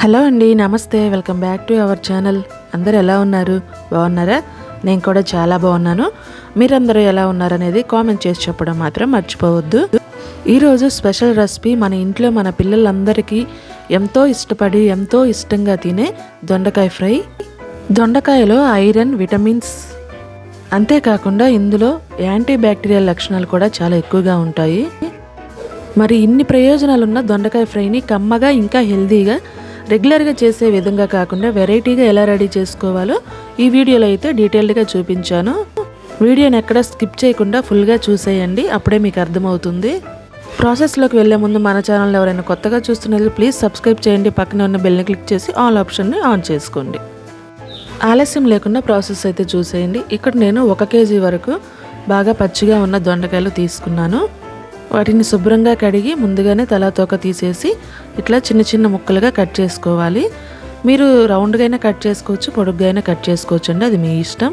Hello అండి, నమస్తే. Welcome back to our channel. అందరూ ఎలా ఉన్నారు? బాగున్నారా? నేను కూడా చాలా బాగున్నాను. మీరందరూ ఎలా ఉన్నారనేది కామెంట్ చేసి చెప్పడం మాత్రం మర్చిపోవద్దు. ఈరోజు స్పెషల్ రెసిపీ మన ఇంట్లో మన పిల్లలందరికీ ఎంతో ఇష్టపడి ఎంతో ఇష్టంగా తినే దొండకాయ ఫ్రై. దొండకాయలో ఐరన్, విటమిన్స్, అంతేకాకుండా ఇందులో యాంటీ బ్యాక్టీరియల్ లక్షణాలు కూడా చాలా ఎక్కువగా ఉంటాయి. మరి ఇన్ని ప్రయోజనాలున్న దొండకాయ ఫ్రైని కమ్మగా ఇంకా హెల్తీగా రెగ్యులర్గా చేసే విధంగా కాకుండా వెరైటీగా ఎలా రెడీ చేసుకోవాలో ఈ వీడియోలో అయితే డీటెయిల్డ్గా చూపించాను. వీడియోని ఎక్కడ స్కిప్ చేయకుండా ఫుల్గా చూసేయండి, అప్పుడే మీకు అర్థమవుతుంది. ప్రాసెస్లోకి వెళ్ళే ముందు మన ఛానల్ ఎవరైనా కొత్తగా చూస్తున్నది ప్లీజ్ సబ్స్క్రైబ్ చేయండి. పక్కన ఉన్న బెల్ని క్లిక్ చేసి ఆల్ ఆప్షన్ని ఆన్ చేసుకోండి. ఆలస్యం లేకుండా ప్రాసెస్ అయితే చూసేయండి. ఇక్కడ నేను 1 kg వరకు బాగా పచ్చిగా ఉన్న దొండకాయలు తీసుకున్నాను. వాటిని శుభ్రంగా కడిగి ముందుగానే తలా తోక తీసేసి ఇట్లా చిన్న చిన్న ముక్కలుగా కట్ చేసుకోవాలి. మీరు రౌండ్గా అయినా కట్ చేసుకోవచ్చు, పొడుగ్గా అయినా కట్ చేసుకోవచ్చు అండి, అది మీ ఇష్టం.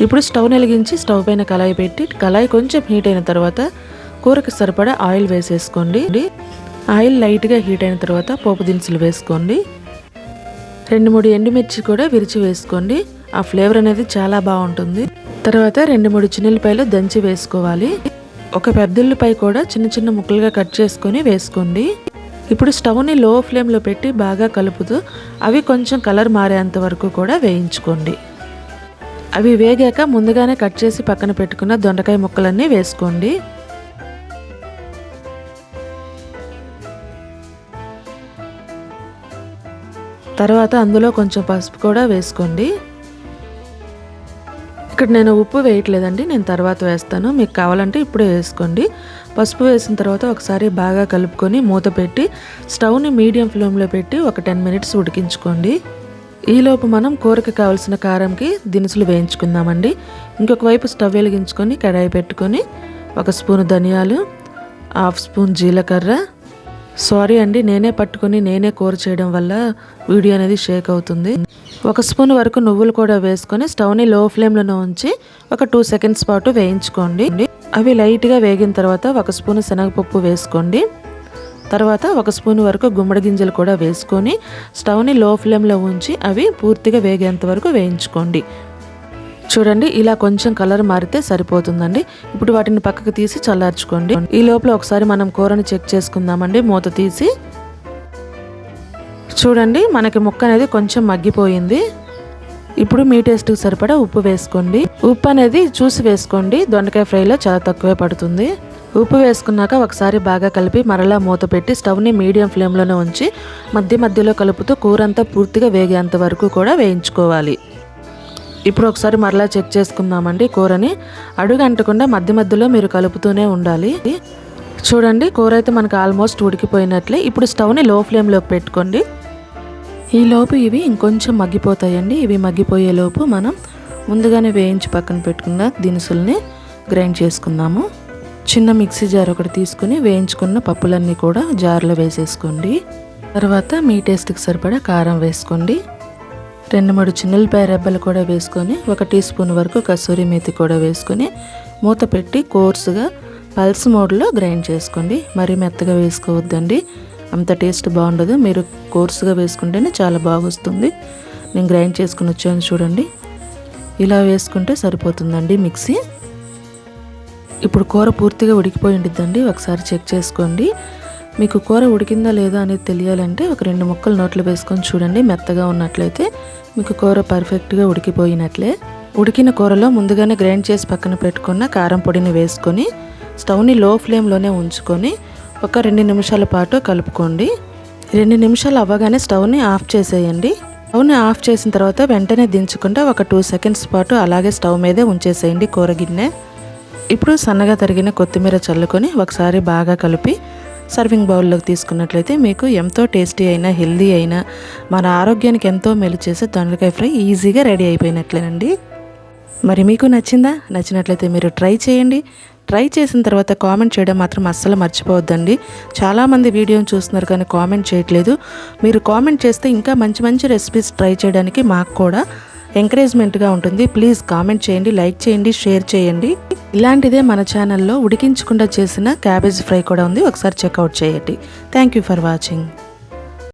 ఇప్పుడు స్టవ్ వెలిగించి స్టవ్ పైన కళాయి పెట్టి కళాయి కొంచెం హీట్ అయిన తర్వాత కూరకు సరిపడా ఆయిల్ వేసేసుకోండి. ఆయిల్ లైట్గా హీట్ అయిన తర్వాత పోపు దినుసులు వేసుకోండి. 2-3 ఎండుమిర్చి కూడా విరిచి వేసుకోండి, ఆ ఫ్లేవర్ అనేది చాలా బాగుంటుంది. తర్వాత 2-3 చిన్నులపాయలు దంచి వేసుకోవాలి. ఒక పెద్దుల్లిపాయ కూడా చిన్న చిన్న ముక్కలుగా కట్ చేసుకొని వేసుకోండి. ఇప్పుడు స్టవ్ని లో ఫ్లేమ్లో పెట్టి బాగా కలుపుతూ అవి కొంచెం కలర్ మారేంత వరకు కూడా వేయించుకోండి. అవి వేగాక ముందుగానే కట్ చేసి పక్కన పెట్టుకున్న దొండకాయ ముక్కలన్నీ వేసుకోండి. తర్వాత అందులో కొంచెం పసుపు కూడా వేసుకోండి. ఇక్కడ నేను ఉప్పు వేయట్లేదండి, నేను తర్వాత వేస్తాను, మీకు కావాలంటే ఇప్పుడే వేసుకోండి. పసుపు వేసిన తర్వాత ఒకసారి బాగా కలుపుకొని మూత పెట్టి స్టవ్ని మీడియం ఫ్లేమ్లో పెట్టి ఒక 10 minutes ఉడికించుకోండి. ఈలోపు మనం కూరకు కావాల్సిన కారంకి దినుసులు వేయించుకుందామండి. ఇంకొక వైపు స్టవ్ వెలిగించుకొని కడాయి పెట్టుకొని 1 స్పూన్ ధనియాలు, 1/2 స్పూన్ జీలకర్ర, సారీ అండి నేనే పట్టుకొని నేనే కూర చేయడం వల్ల వీడియో అనేది షేక్ అవుతుంది. 1 స్పూన్ వరకు నువ్వులు కూడా వేసుకొని స్టవ్ని లో ఫ్లేమ్లో ఉంచి ఒక 2 seconds పాటు వేయించుకోండి. అవి లైట్గా వేగిన తర్వాత 1 స్పూన్ శనగపప్పు వేసుకోండి. తర్వాత 1 స్పూన్ వరకు గుమ్మడి గింజలు కూడా వేసుకొని స్టవ్ని లో ఫ్లేమ్లో ఉంచి అవి పూర్తిగా వేగేంత వరకు వేయించుకోండి. చూడండి, ఇలా కొంచెం కలర్ మారితే సరిపోతుందండి. ఇప్పుడు వాటిని పక్కకు తీసి చల్లార్చుకోండి. ఈ లోపల ఒకసారి మనం కూరని చెక్ చేసుకుందామండి. మూత తీసి చూడండి, మనకి ముక్క అనేది కొంచెం మగ్గిపోయింది. ఇప్పుడు మీ టేస్ట్కి సరిపడా ఉప్పు వేసుకోండి. ఉప్పు అనేది చూసి వేసుకోండి, దొండకాయ ఫ్రైలో చాలా తక్కువే పడుతుంది. ఉప్పు వేసుకున్నాక ఒకసారి బాగా కలిపి మరలా మూత పెట్టి స్టవ్ని మీడియం ఫ్లేమ్లోనే ఉంచి మధ్య మధ్యలో కలుపుతూ కూర అంతా పూర్తిగా వేగేంత వరకు కూడా వేయించుకోవాలి. ఇప్పుడు ఒకసారి మరలా చెక్ చేసుకుందామండి. కూరని అడుగు అంటకుండా మధ్య మధ్యలో మీరు కలుపుతూనే ఉండాలి. చూడండి, కూర అయితే మనకు ఆల్మోస్ట్ ఉడికిపోయినట్లే. ఇప్పుడు స్టవ్ని లో ఫ్లేమ్లోకి పెట్టుకోండి. ఈ లోపు ఇవి ఇంకొంచెం మగ్గిపోతాయండి. ఇవి మగ్గిపోయే లోపు మనం ముందుగానే వేయించి పక్కన పెట్టుకున్న దినుసుల్ని గ్రైండ్ చేసుకుందాము. చిన్న మిక్సీ జార్ ఒకటి తీసుకుని వేయించుకున్న పప్పులన్నీ కూడా జార్లో వేసేసుకోండి. తర్వాత మీ టేస్ట్కి సరిపడా కారం వేసుకోండి. 2-3 చిన్నులపాయ రెబ్బలు కూడా వేసుకొని 1 టీ స్పూన్ వరకు కసూరి మేతి కూడా వేసుకొని మూత పెట్టి కోర్సుగా పల్స్ మోడ్లో గ్రైండ్ చేసుకోండి. మరీ మెత్తగా వేసుకోవద్దండి, అంత టేస్ట్ బాగుండదు. మీరు కోర్సుగా వేసుకుంటేనే చాలా బాగా వస్తుంది. నేను గ్రైండ్ చేసుకుని వచ్చాను చూడండి, ఇలా వేసుకుంటే సరిపోతుందండి మిక్సీ. ఇప్పుడు కూర పూర్తిగా ఉడికిపోయి ఉండిద్దండి, ఒకసారి చెక్ చేసుకోండి. మీకు కూర ఉడికిందా లేదా అనేది తెలియాలంటే ఒక 2 ముక్కలు నోట్లో వేసుకొని చూడండి. మెత్తగా ఉన్నట్లయితే మీకు కూర పర్ఫెక్ట్గా ఉడికిపోయినట్లే. ఉడికిన కూరలో ముందుగానే గ్రైండ్ చేసి పక్కన పెట్టుకున్న కారం పొడిని వేసుకొని స్టవ్ని లో ఫ్లేమ్లోనే ఉంచుకొని ఒక 2 నిమిషాల పాటు కలుపుకోండి. 2 నిమిషాలు అవ్వగానే స్టవ్ని ఆఫ్ చేసేయండి. స్టవ్ని ఆఫ్ చేసిన తర్వాత వెంటనే దించకుండా ఒక 2 seconds పాటు అలాగే స్టవ్ మీదే ఉంచేసేయండి కూర గిన్నె. ఇప్పుడు సన్నగా తరిగిన కొత్తిమీర చల్లుకొని ఒకసారి బాగా కలిపి సర్వింగ్ బౌల్లోకి తీసుకున్నట్లయితే మీకు ఎంతో టేస్టీ అయినా హెల్దీ అయినా మన ఆరోగ్యానికి ఎంతో మేలు చేసే దొండకాయ ఫ్రై ఈజీగా రెడీ అయిపోయినట్లేనండి. మరి మీకు నచ్చిందా? నచ్చినట్లయితే మీరు ట్రై చేయండి. ట్రై చేసిన తర్వాత కామెంట్ చేయడం మాత్రం అస్సలు మర్చిపోవద్దండి. చాలామంది వీడియోని చూస్తున్నారు కానీ కామెంట్ చేయట్లేదు. మీరు కామెంట్ చేస్తే ఇంకా మంచి మంచి రెసిపీస్ ట్రై చేయడానికి మాకు కూడా ఎంకరేజ్మెంట్గా ఉంటుంది. ప్లీజ్ కామెంట్ చేయండి, లైక్ చేయండి, షేర్ చేయండి. ఇలాంటిదే మన ఛానల్లో ఉడికించకుండా చేసిన క్యాబేజ్ ఫ్రై కూడా ఉంది, ఒకసారి చెక్అవుట్ చేయండి. Thank you for watching.